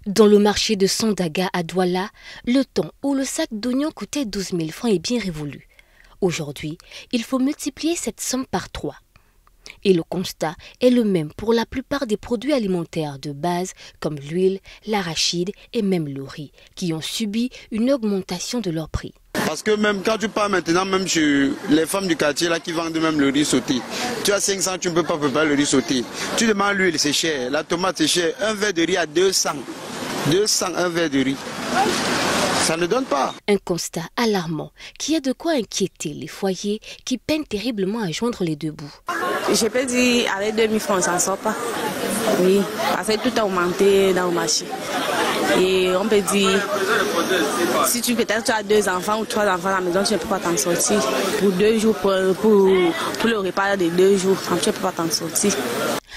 Dans le marché de Sandaga à Douala, le temps où le sac d'oignons coûtait 12 000 francs est bien révolu. Aujourd'hui, il faut multiplier cette somme par 3. Et le constat est le même pour la plupart des produits alimentaires de base comme l'huile, l'arachide et même le riz, qui ont subi une augmentation de leur prix. Parce que même quand tu pars maintenant, même chez les femmes du quartier là qui vendent même le riz sauté, tu as 500, tu ne peux pas préparer le riz sauté. Tu demandes l'huile, c'est cher, la tomate c'est cher, un verre de riz à 200. 200, un verre de riz. Ça ne donne pas. Un constat alarmant qui a de quoi inquiéter les foyers qui peinent terriblement à joindre les deux bouts. Je peux dire avec 2000 francs, on ne s'en sort pas. Oui, parce que tout a augmenté dans le marché. Et on peut dire, si tu as 2 enfants ou 3 enfants à la maison, tu ne peux pas t'en sortir. Pour 2 jours, pour le repas de 2 jours, tu ne peux pas t'en sortir.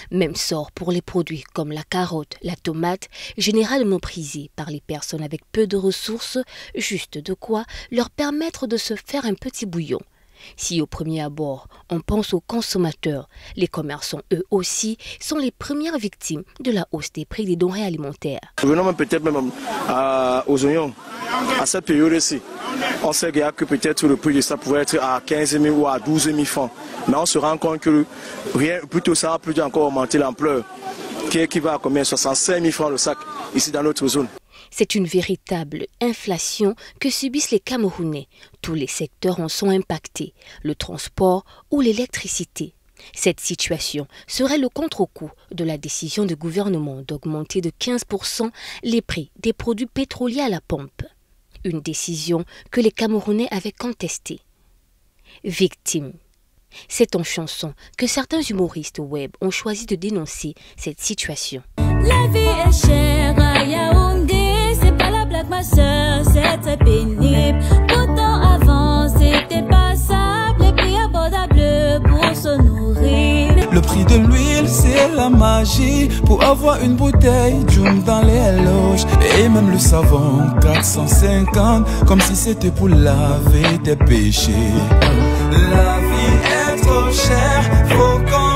Même sort pour les produits comme la carotte, la tomate, généralement prisés par les personnes avec peu de ressources, juste de quoi leur permettre de se faire un petit bouillon. Si au premier abord, on pense aux consommateurs, les commerçants eux aussi sont les premières victimes de la hausse des prix des denrées alimentaires. Venons peut-être même aux oignons, à cette période-ci. On sait que peut-être le prix de ça pouvait être à 15 000 ou à 12 000 francs. Mais on se rend compte que plutôt ça a plutôt encore augmenté l'ampleur, qui va à combien 65 000 francs le sac ici dans notre zone. C'est une véritable inflation que subissent les Camerounais. Tous les secteurs en sont impactés, le transport ou l'électricité. Cette situation serait le contre-coup de la décision du gouvernement d'augmenter de 15% les prix des produits pétroliers à la pompe. Une décision que les Camerounais avaient contestée. Victime. C'est en chanson que certains humoristes web ont choisi de dénoncer cette situation. La vie est chère à Yaoundé, c'est pas la blague ma soeur, c'est très pénible. Pourtant avant c'était passable et puis abordable pour se nourrir. Le prix de l'huile c'est la magie, pour avoir une bouteille Djoum dans les loges. Et même le savon 450, comme si c'était pour laver tes péchés. La vie est trop chère, faut qu'on